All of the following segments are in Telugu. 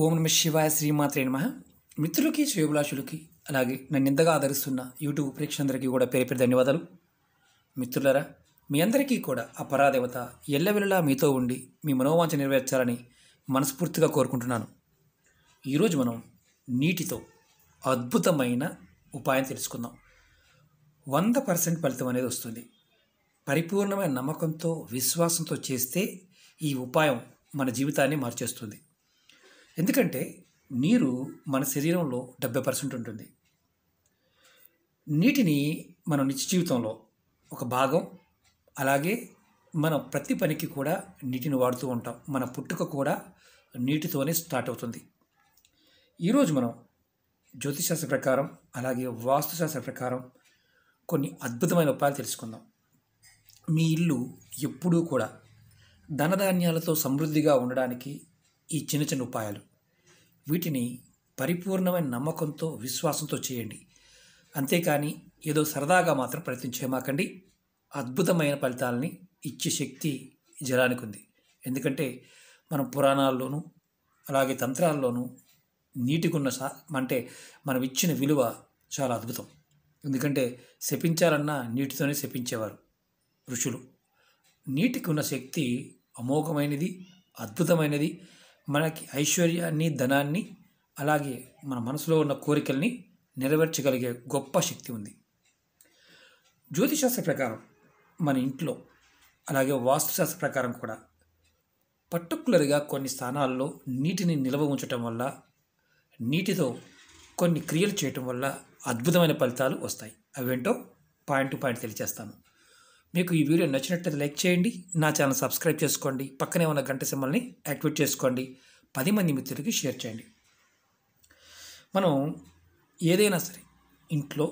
ఓం నమ శివాయ శ్రీమాత్రే నమః. మిత్రులకి శ్రేయోభిలాషులకి అలాగే నన్ను ఇంతగా ఆదరిస్తున్న యూట్యూబ్ ప్రేక్షకులందరికీ కూడా పేరు పేరు ధన్యవాదాలు. మిత్రులారా, మీ అందరికీ కూడా ఆ పరాదేవత ఎల్లవెల్లలా మీతో ఉండి మీ మనోవాంఛ నెరవేర్చాలని మనస్ఫూర్తిగా కోరుకుంటున్నాను. ఈరోజు మనం నీటితో అద్భుతమైన ఉపాయం తెలుసుకుందాం. 100% ఫలితం అనేది వస్తుంది. పరిపూర్ణమైన నమ్మకంతో విశ్వాసంతో చేస్తే ఈ ఉపాయం మన జీవితాన్ని మార్చేస్తుంది. ఎందుకంటే నీరు మన శరీరంలో 70% ఉంటుంది. నీటిని మనం నిత్య జీవితంలో ఒక భాగం, అలాగే మనం ప్రతి పనికి కూడా నీటిని వాడుతూ ఉంటాం. మన పుట్టుక కూడా నీటితోనే స్టార్ట్ అవుతుంది. ఈరోజు మనం జ్యోతిషశాస్త్ర ప్రకారం అలాగే వాస్తుశాస్త్ర ప్రకారం కొన్ని అద్భుతమైన ఉపాయాలు తెలుసుకుందాం. మీ ఇల్లు ఎప్పుడూ కూడా ధనధాన్యాలతో సమృద్ధిగా ఉండడానికి ఈ చిన్న చిన్న ఉపాయాలు, వీటిని పరిపూర్ణమైన నమ్మకంతో విశ్వాసంతో చేయండి. అంతేకాని ఏదో సరదాగా మాత్రం ప్రయత్నించేమాకండి. అద్భుతమైన ఫలితాలని ఇచ్చే శక్తి జలానికి ఉంది. ఎందుకంటే మనం పురాణాల్లోనూ అలాగే తంత్రాల్లోనూ నీటికున్న అంటే మనం ఇచ్చిన విలువ చాలా అద్భుతం. ఎందుకంటే శపించాలన్నా నీటితోనే శపించేవారు ఋషులు. నీటికి ఉన్న శక్తి అమోఘమైనది, అద్భుతమైనది. మనకి ఐశ్వర్యాన్ని, ధనాన్ని, అలాగే మన మనసులో ఉన్న కోరికల్ని నెరవేర్చగలిగే గొప్ప శక్తి ఉంది. జ్యోతిశాస్త్ర ప్రకారం మన ఇంట్లో అలాగే వాస్తుశాస్త్ర ప్రకారం కూడా పర్టికులర్గా కొన్ని స్థానాల్లో నీటిని నిల్వ ఉంచటం వల్ల, నీటితో కొన్ని క్రియలు చేయటం వల్ల అద్భుతమైన ఫలితాలు వస్తాయి. అవేంటో పాయింట్ టు పాయింట్ తెలియజేస్తాను. మీకు ఈ వీడియో నచ్చినట్లయితే లైక్ చేయండి, నా ఛానల్ సబ్స్క్రైబ్ చేసుకోండి, పక్కనే ఉన్న గంట సింబల్ని యాక్టివేట్ చేసుకోండి, 10 మంది మిత్రులకి షేర్ చేయండి. మనం ఏదైనా సరే ఇంట్లో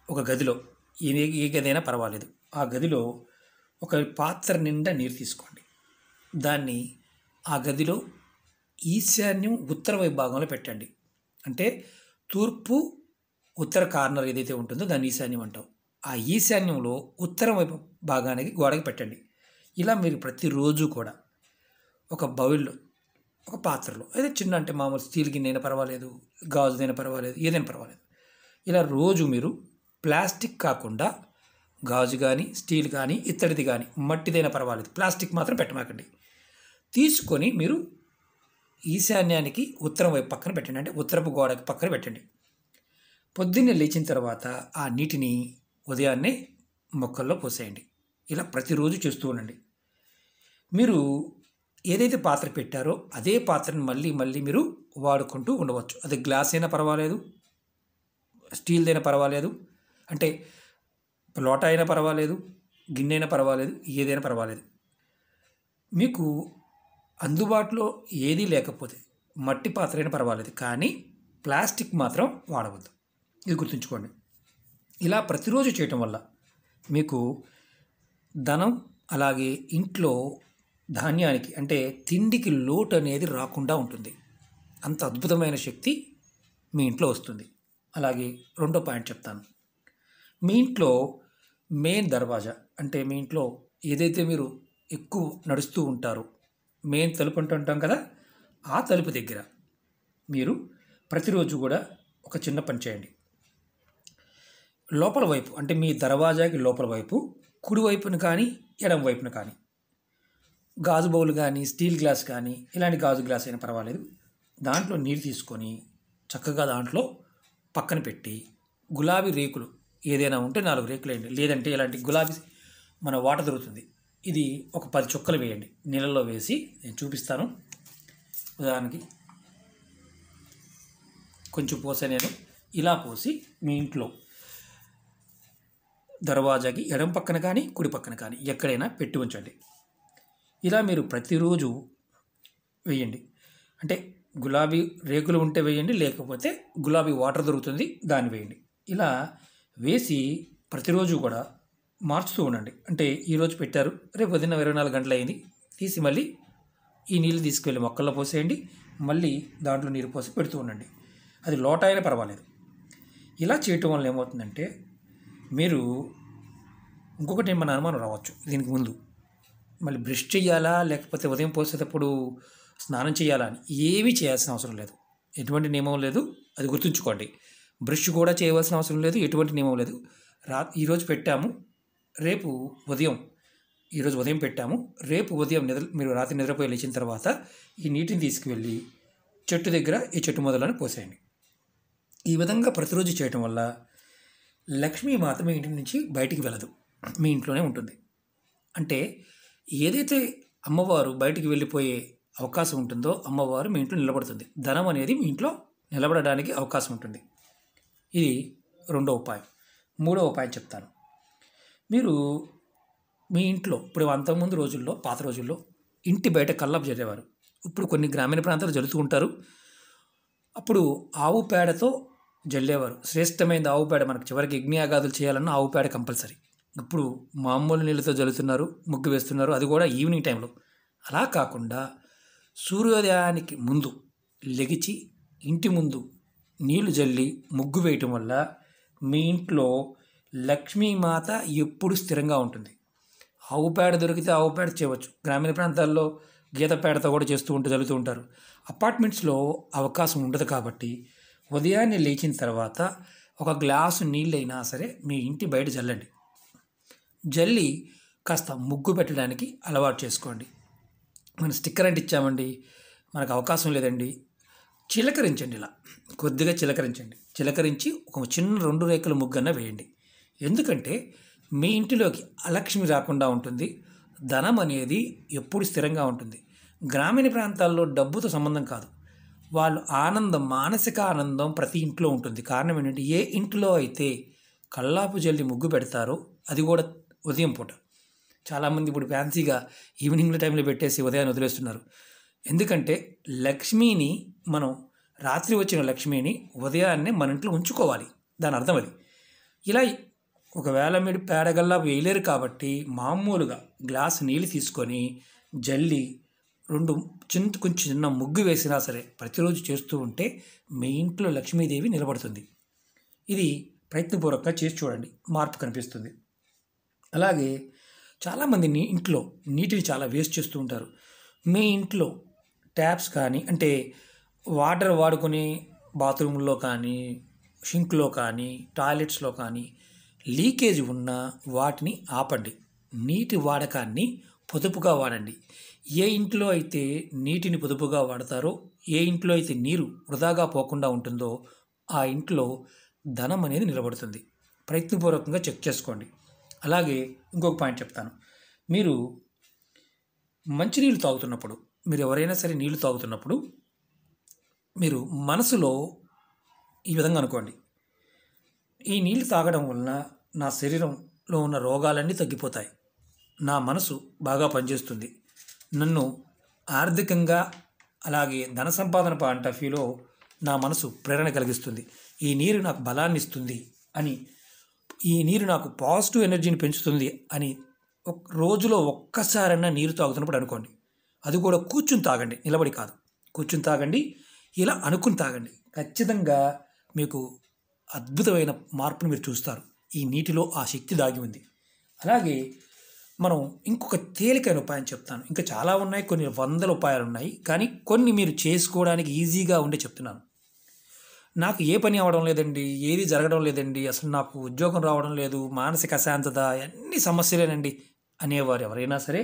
ఒక గదిలో ఏ గది అయినా పర్వాలేదు, ఆ గదిలో ఒక పాత్ర నిండా నీరు తీసుకోండి. దాన్ని ఆ గదిలో ఈశాన్యం ఉత్తర వైపు భాగంలో పెట్టండి. అంటే తూర్పు ఉత్తర కార్నర్ ఏదైతే ఉంటుందో దాన్ని ఈశాన్యం అంటాం. ఆ ఈశాన్యంలో ఉత్తరం వైపు భాగానికి గోడకి పెట్టండి. ఇలా మీరు ప్రతిరోజు కూడా ఒక బౌల్లో, ఒక పాత్రలో, ఏదో చిన్న అంటే మామూలు స్టీల్ గిన్నె అయినా పర్వాలేదు, గాజుదైనా పర్వాలేదు, ఏదైనా పర్వాలేదు, ఇలా రోజు మీరు ప్లాస్టిక్ కాకుండా గాజు కానీ, స్టీల్ కానీ, ఇత్తడిది కానీ, మట్టిదైనా పర్వాలేదు, ప్లాస్టిక్ మాత్రం పెట్టమాకండి. తీసుకొని మీరు ఈశాన్యానికి ఉత్తరం వైపు పక్కన పెట్టండి. అంటే ఉత్తరపు గోడకి పక్కన పెట్టండి. పొద్దున్నే లేచిన తర్వాత ఆ నీటిని ఉదయాన్నే మొక్కల్లో పోసేయండి. ఇలా ప్రతిరోజు చేస్తూ ఉండండి. మీరు ఏదైతే పాత్ర పెట్టారో అదే పాత్రను మళ్ళీ మళ్ళీ మీరు వాడుకుంటూ ఉండవచ్చు. అది గ్లాస్ అయినా పర్వాలేదు, స్టీల్దైనా పర్వాలేదు, అంటే లోటా అయినా పర్వాలేదు, గిన్నె అయినా పర్వాలేదు, ఏదైనా పర్వాలేదు. మీకు అందుబాటులో ఏదీ లేకపోతే మట్టి పాత్ర అయినా పర్వాలేదు, కానీ ప్లాస్టిక్ మాత్రం వాడవద్దు. ఇది గుర్తుంచుకోండి. ఇలా ప్రతిరోజు చేయటం వల్ల మీకు ధనం, అలాగే ఇంట్లో ధాన్యానికి అంటే తిండికి లోటు అనేది రాకుండా ఉంటుంది. అంత అద్భుతమైన శక్తి మీ ఇంట్లో వస్తుంది. అలాగే రెండో పాయింట్ చెప్తాను. మీ ఇంట్లో మెయిన్ దర్వాజా, అంటే మీ ఇంట్లో ఏదైతే మీరు ఎక్కువ నడుస్తూ ఉంటారో, మెయిన్ తలుపు అంటుంటాం కదా, ఆ తలుపు దగ్గర మీరు ప్రతిరోజు కూడా ఒక చిన్న పని చేయండి. లోపల వైపు, అంటే మీ దర్వాజాకి లోపల వైపు కుడి వైపున కానీ ఎడమ వైపున కానీ గాజు బౌల్ కానీ, స్టీల్ గ్లాస్ కానీ, ఇలాంటి గాజు గ్లాస్ అయినా పర్వాలేదు, దాంట్లో నీరు తీసుకొని చక్కగా దాంట్లో పక్కన పెట్టి గులాబీ రేకులు ఏదైనా ఉంటే 4 రేకులు వేయండి. లేదంటే ఇలాంటి గులాబీ మన వాటర్ దొరుకుతుంది, ఇది ఒక 10 చుక్కలు వేయండి. నీళ్ళల్లో వేసి నేను చూపిస్తాను. ఉదాహరణకి కొంచెం పోసే, నేను ఇలా పోసి మీ ఇంట్లో దర్వాజాకి ఎడమ పక్కన కానీ కుడి పక్కన కానీ ఎక్కడైనా పెట్టి ఉంచండి. ఇలా మీరు ప్రతిరోజు వేయండి. అంటే గులాబీ రేకులు ఉంటే వేయండి, లేకపోతే గులాబీ వాటర్ దొరుకుతుంది, దాన్ని వేయండి. ఇలా వేసి ప్రతిరోజు కూడా మార్చుతూ ఉండండి. అంటే ఈరోజు పెట్టారు, రేపు ఉదయం 24 గంటలు అయింది, తీసి మళ్ళీ ఈ నీళ్ళు తీసుకువెళ్ళి మొక్కల్లో పోసేయండి. మళ్ళీ దాంట్లో నీరు పోసి పెడుతూ ఉండండి. అది లోటా అయినా పర్వాలేదు. ఇలా చేయటం వల్ల ఏమవుతుందంటే, మీరు ఇంకొకటి మన అనుమానం రావచ్చు, దీనికి ముందు మళ్ళీ బ్రష్ చేయాలా లేకపోతే ఉదయం పోసేటప్పుడు స్నానం చేయాలా అని ఏమీ చేయాల్సిన అవసరం లేదు. ఎటువంటి నియమం లేదు, అది గుర్తుంచుకోండి. బ్రష్ కూడా చేయవలసిన అవసరం లేదు, ఎటువంటి నియమం లేదు. ఈరోజు పెట్టాము, రేపు ఉదయం ఈరోజు ఉదయం పెట్టాము, రేపు ఉదయం మీరు రాత్రి నిద్రపోయి లేచిన తర్వాత ఈ నీటిని తీసుకువెళ్ళి చెట్టు దగ్గర ఈ చెట్టు మొదలను పోసేయండి. ఈ విధంగా ప్రతిరోజు చేయటం వల్ల లక్ష్మీమాత మీ ఇంటి నుంచి బయటికి వెళ్ళదు, మీ ఇంట్లోనే ఉంటుంది. అంటే ఏదైతే అమ్మవారు బయటికి వెళ్ళిపోయే అవకాశం ఉంటుందో అమ్మవారు మీ ఇంట్లో నిలబడుతుంది. ధనం అనేది మీ ఇంట్లో నిలబడడానికి అవకాశం ఉంటుంది. ఇది రెండో ఉపాయం. మూడో ఉపాయం చెప్తాను. మీరు మీ ఇంట్లో ఇప్పుడు అంతకుముందు రోజుల్లో, పాత రోజుల్లో ఇంటి బయట కల్లాపు జల్లేవారు. ఇప్పుడు కొన్ని గ్రామీణ ప్రాంతాలు జల్లుతూ ఉంటారు. అప్పుడు ఆవు పేడతో జల్లేవారు. శ్రేష్టమైన ఆవు పేడ, మనకు చివరికి యజ్ఞయాగాదులు చేయాలన్నా ఆవు పేడ కంపల్సరీ. ఇప్పుడు మామూలు నీళ్ళతో జల్లుతున్నారు, ముగ్గు వేస్తున్నారు, అది కూడా ఈవినింగ్ టైంలో. అలా కాకుండా సూర్యోదయానికి ముందు లెగిచి ఇంటి ముందు నీళ్లు జల్లి ముగ్గు వేయటం వల్ల మీ ఇంట్లో లక్ష్మీమాత ఎప్పుడు స్థిరంగా ఉంటుంది. ఆవు పేడ దొరికితే ఆవు పేడ చేయవచ్చు. గ్రామీణ ప్రాంతాల్లో గీత పేడతో కూడా జల్లుతూ ఉంటారు. అపార్ట్మెంట్స్లో అవకాశం ఉండదు కాబట్టి ఉదయాన్నే లేచిన తర్వాత ఒక గ్లాసు నీళ్ళైనా సరే మీ ఇంటి బయట జల్లండి. జల్లి కాస్త ముగ్గు పెట్టడానికి అలవాటు చేసుకోండి. మనం స్టిక్కర్ అంటే ఇచ్చామండి, మనకు అవకాశం లేదండి, చిలకరించండి. ఇలా కొద్దిగా చిలకరించి ఒక చిన్న 2 రేకుల ముగ్గన్న వేయండి. ఎందుకంటే మీ ఇంటిలోకి అలక్ష్మి రాకుండా ఉంటుంది, ధనం అనేది ఎప్పుడు స్థిరంగా ఉంటుంది. గ్రామీణ ప్రాంతాల్లో డబ్బుతో సంబంధం కాదు, వాళ్ళు ఆనందం, మానసిక ఆనందం ప్రతి ఇంట్లో ఉంటుంది. కారణం ఏంటంటే ఏ ఇంట్లో అయితే కల్లాపు జల్లి ముగ్గు పెడతారో, అది కూడా ఉదయం పూట. చాలామంది ఇప్పుడు ఫ్యాన్సీగా ఈవినింగ్ టైంలో పెట్టేసి ఉదయాన్ని వదిలేస్తున్నారు. ఎందుకంటే లక్ష్మీని మనం రాత్రి వచ్చిన లక్ష్మీని ఉదయాన్నే మన ఇంట్లో ఉంచుకోవాలి, దాని అర్థం అది. ఇలా ఒకవేళ మీరు పేడగల్లా వేయలేరు కాబట్టి మామూలుగా గ్లాసు నీళ్ళు తీసుకొని జల్లి కొంచెం చిన్న ముగ్గు వేసినా సరే ప్రతిరోజు చేస్తూ ఉంటే మీ ఇంట్లో లక్ష్మీదేవి నిలబడుతుంది. ఇది ప్రయత్నపూర్వకంగా చేసి చూడండి, మార్పు కనిపిస్తుంది. అలాగే చాలామంది ఇంట్లో నీటిని చాలా వేస్ట్ చేస్తూ ఉంటారు. మీ ఇంట్లో ట్యాప్స్ కానీ, అంటే వాటర్ వాడుకునే బాత్రూంలో కానీ, షింక్లో కానీ, టాయిలెట్స్లో కానీ లీకేజ్ ఉన్న వాటిని ఆపండి. నీటి వాడకాన్ని పొదుపుగా వాడండి. ఏ ఇంట్లో అయితే నీటిని పొదుపుగా వాడతారో, ఏ ఇంట్లో అయితే నీరు వృధాగా పోకుండా ఉంటుందో ఆ ఇంట్లో ధనం అనేది నిలబడుతుంది. ప్రయత్నపూర్వకంగా చెక్ చేసుకోండి. అలాగే ఇంకొక పాయింట్ చెప్తాను. మీరు మంచినీళ్ళు తాగుతున్నప్పుడు, మీరు ఎవరైనా సరే నీళ్లు తాగుతున్నప్పుడు మీరు మనసులో ఈ విధంగా అనుకోండి, ఈ నీళ్ళు తాగడం వలన నా శరీరంలో ఉన్న రోగాలన్నీ తగ్గిపోతాయి, నా మనసు బాగా పనిచేస్తుంది, నన్ను ఆర్థికంగా అలాగే ధన సంపాదన పాయింట్ ఆఫ్ వ్యూలో నా మనసు ప్రేరణ కలిగిస్తుంది, ఈ నీరు నాకు బలాన్ని ఇస్తుంది అని, ఈ నీరు నాకు పాజిటివ్ ఎనర్జీని పెంచుతుంది అని రోజులో ఒక్కసారైనా నీరు తాగుతున్నప్పుడు అనుకోండి. అది కూడా కూర్చుని తాగండి, నిలబడి కాదు, కూర్చుని తాగండి. ఇలా అనుకుని తాగండి. ఖచ్చితంగా మీకు అద్భుతమైన మార్పును మీరు చూస్తారు. ఈ నీటిలో ఆ శక్తి దాగి ఉంది. అలాగే మనం ఇంకొక తేలికైన ఉపాయం చెప్తాను. ఇంకా చాలా ఉన్నాయి, కొన్ని వందల ఉపాయాలు ఉన్నాయి, కానీ కొన్ని మీరు చేసుకోవడానికి ఈజీగా ఉండే చెప్తున్నాను. నాకు ఏ పని అవ్వడం లేదండి, ఏది జరగడం లేదండి, అసలు నాకు ఉద్యోగం రావడం లేదు, మానసిక అశాంతత, అన్ని సమస్యలేనండి అనేవారు ఎవరైనా సరే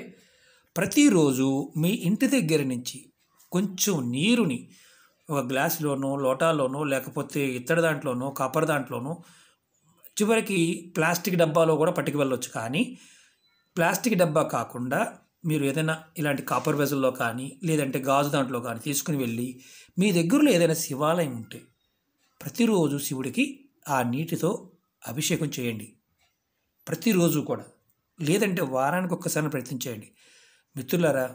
ప్రతిరోజు మీ ఇంటి దగ్గర నుంచి కొంచెం నీరుని ఒక గ్లాసులోనో, లోటాలోనో, లేకపోతే ఇత్తడి దాంట్లోనో, కాపర్ దాంట్లోనో, చివరికి ప్లాస్టిక్ డబ్బాలో కూడా పట్టుకు వెళ్ళొచ్చు. కానీ ప్లాస్టిక్ డబ్బా కాకుండా మీరు ఏదైనా ఇలాంటి కాపర్ వెజల్లో కానీ, లేదంటే గాజు దాంట్లో కానీ తీసుకుని వెళ్ళి మీ దగ్గరలో ఏదైనా శివాలయం ఉంటే ప్రతిరోజు శివుడికి ఆ నీటితో అభిషేకం చేయండి. ప్రతిరోజు కూడా, లేదంటే వారానికి ఒక్కసారి ప్రయత్నించేయండి. మిత్రులారా,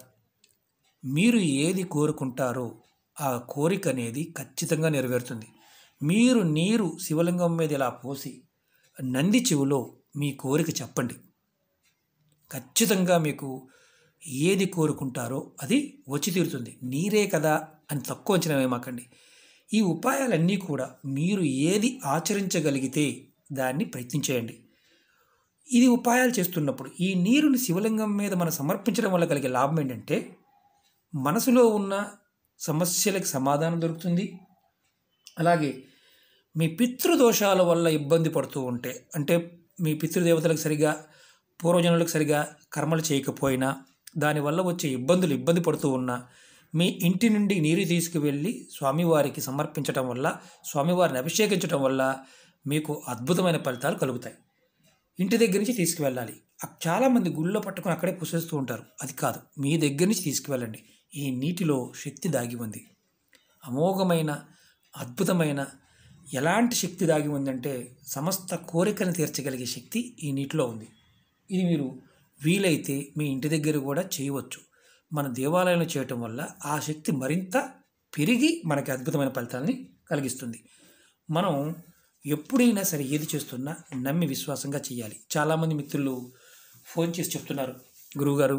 మీరు ఏది కోరుకుంటారో ఆ కోరిక అనేది ఖచ్చితంగా నెరవేరుతుంది. మీరు నీరు శివలింగం మీద ఇలా పోసి నంది చెవులో మీ కోరిక చెప్పండి. ఖచ్చితంగా మీకు ఏది కోరుకుంటారో అది వచ్చి తీరుతుంది. నీరే కదా అని తక్కువ అంచనా వేయమాకండి. ఈ ఉపాయాలన్నీ కూడా మీరు ఏది ఆచరించగలిగితే దాన్ని ప్రయత్నించేయండి. ఇది ఉపాయాలు చేస్తున్నప్పుడు ఈ నీరుని శివలింగం మీద మనం సమర్పించడం వల్ల కలిగే లాభం ఏంటంటే మనసులో ఉన్న సమస్యలకు సమాధానం దొరుకుతుంది. అలాగే మీ పితృదోషాల వల్ల ఇబ్బంది పడుతూ ఉంటే, అంటే మీ పితృదేవతలకు సరిగా పూర్వజనులకు సరిగా కర్మలు చేయకపోయినా దానివల్ల వచ్చే ఇబ్బంది పడుతూ ఉన్నా మీ ఇంటి నుండి నీరు తీసుకువెళ్ళి స్వామివారికి సమర్పించటం వల్ల, స్వామివారిని అభిషేకించటం వల్ల మీకు అద్భుతమైన ఫలితాలు కలుగుతాయి. ఇంటి దగ్గర నుంచి తీసుకువెళ్ళాలి. చాలామంది గుళ్ళో పట్టుకొని అక్కడే పుసేస్తూ ఉంటారు. అది కాదు, మీ దగ్గర నుంచి తీసుకువెళ్ళండి. ఈ నీటిలో శక్తి దాగి ఉంది. అమోఘమైన, అద్భుతమైన ఎలాంటి శక్తి దాగి ఉందంటే సమస్త కోరికను తీర్చగలిగే శక్తి ఈ నీటిలో ఉంది. ఇది మీరు వీలైతే మీ ఇంటి దగ్గర కూడా చేయవచ్చు. మన దేవాలయంలో చేయటం వల్ల ఆ శక్తి మరింత పెరిగి మనకి అద్భుతమైన ఫలితాలని కలిగిస్తుంది. మనం ఎప్పుడైనా సరే ఏది చేస్తున్నా నమ్మి విశ్వాసంగా చేయాలి. చాలామంది మిత్రులు ఫోన్ చేసి చెప్తున్నారు, గురువుగారు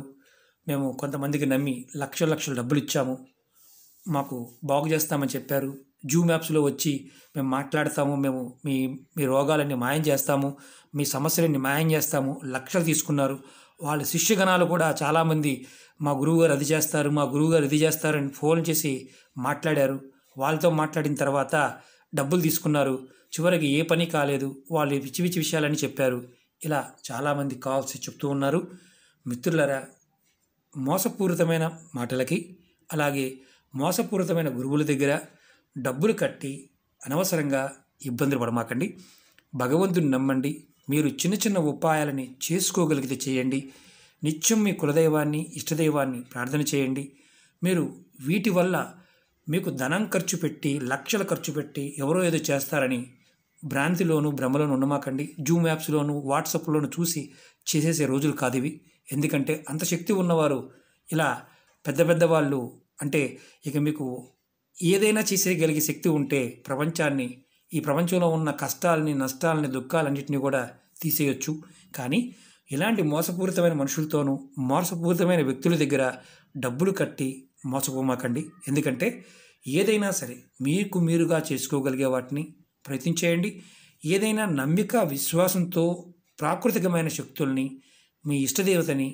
మేము కొంతమందికి నమ్మి లక్షల డబ్బులు ఇచ్చాము, మాకు బాగు చేస్తామని చెప్పారు, జూమ్ యాప్స్లో వచ్చి మేము మాట్లాడతాము, మేము మీ రోగాలన్నీ మాయం చేస్తాము, మీ సమస్యలన్నీ మాయం చేస్తాము, లక్షలు తీసుకున్నారు. వాళ్ళ శిష్యగణాలు కూడా చాలామంది మా గురువుగారు అది చేస్తారు, మా గురువుగారు ఇది చేస్తారని ఫోన్ చేసి మాట్లాడారు. వాళ్ళతో మాట్లాడిన తర్వాత డబ్బులు తీసుకున్నారు. చివరికి ఏ పని కాలేదు, వాళ్ళు పిచ్చి విషయాలని చెప్పారు. ఇలా చాలామంది కాల్స్ చెప్తూ ఉన్నారు. మిత్రులరా, మోసపూరితమైన మాటలకి, అలాగే మోసపూరితమైన గురువుల దగ్గర డబ్బులు కట్టి అనవసరంగా ఇబ్బందులు పడమాకండి. భగవంతుని నమ్మండి. మీరు చిన్న ఉపాయాలని చేసుకోగలిగితే చేయండి. నిత్యం మీ కులదైవాన్ని, ఇష్టదైవాన్ని ప్రార్థన చేయండి. మీరు వీటి వల్ల మీకు ధనం ఖర్చు పెట్టి, లక్షలు ఖర్చు పెట్టి ఎవరో ఏదో చేస్తారని భ్రాంతిలోను భ్రమలోను ఉండమాకండి. జూమ్ యాప్స్లోను వాట్సాప్లోను చూసి చేసేసే రోజులు కాదు ఇవి. ఎందుకంటే అంత శక్తి ఉన్నవారు ఇలా పెద్ద వాళ్ళు, అంటే ఇక మీకు ఏదైనా చేసేయగలిగే శక్తి ఉంటే ఈ ప్రపంచంలో ఉన్న కష్టాలని, నష్టాలని, దుఃఖాలన్నింటినీ కూడా తీసేయొచ్చు. కానీ ఇలాంటి మోసపూరితమైన మనుషులతోనూ, మోసపూరితమైన వ్యక్తుల దగ్గర డబ్బులు కట్టి మోసపోమాకండి. ఎందుకంటే ఏదైనా సరే మీరుగా చేసుకోగలిగే వాటిని ప్రయత్నించేయండి. ఏదైనా నమ్మిక, విశ్వాసంతో ప్రాకృతికమైన శక్తుల్ని, మీ ఇష్టదేవతని,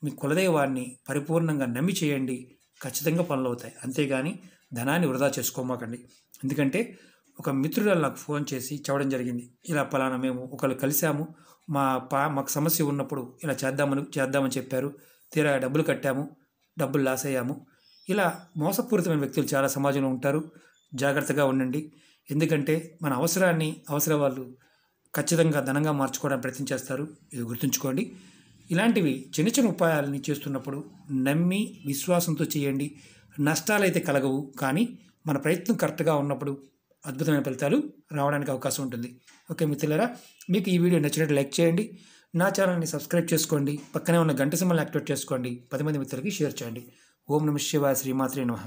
మీ కులదైవాన్ని పరిపూర్ణంగా నమ్మి చేయండి. ఖచ్చితంగా పనులు అవుతాయి. అంతేగాని ధనాన్ని వృధా చేసుకోమాకండి. ఎందుకంటే ఒక మిత్రురాలు నాకు ఫోన్ చేసి చెప్పడం జరిగింది, ఇలా పలానా మేము ఒకళ్ళు కలిసాము, మాకు సమస్య ఉన్నప్పుడు ఇలా చేద్దామని చెప్పారు, తీరా డబ్బులు కట్టాము, డబ్బులు లాస్ అయ్యాము. ఇలా మోసపూరితమైన వ్యక్తులు చాలా సమాజంలో ఉంటారు. జాగ్రత్తగా ఉండండి. ఎందుకంటే మన అవసర వాళ్ళు ఖచ్చితంగా ధనంగా మార్చుకోవడానికి ప్రయత్నం చేస్తారు. ఇది గుర్తుంచుకోండి. ఇలాంటివి చిన్న ఉపాయాలని చేస్తున్నప్పుడు నమ్మి విశ్వాసంతో చేయండి. నష్టాలైతే కలగవు, కానీ మన ప్రయత్నం కరెక్ట్గా ఉన్నప్పుడు అద్భుతమైన ఫలితాలు రావడానికి అవకాశం ఉంటుంది. ఓకే మిత్రులారా, మీకు ఈ వీడియో నచ్చినట్టు లైక్ చేయండి. నా ఛానల్ని సబ్స్క్రైబ్ చేసుకోండి. పక్కనే ఉన్న గంట సింబల్ని యాక్టివేట్ చేసుకోండి. 10 మంది మిత్రులకి షేర్ చేయండి. ఓం నమః శివాయ. శ్రీమాత్రే నమః.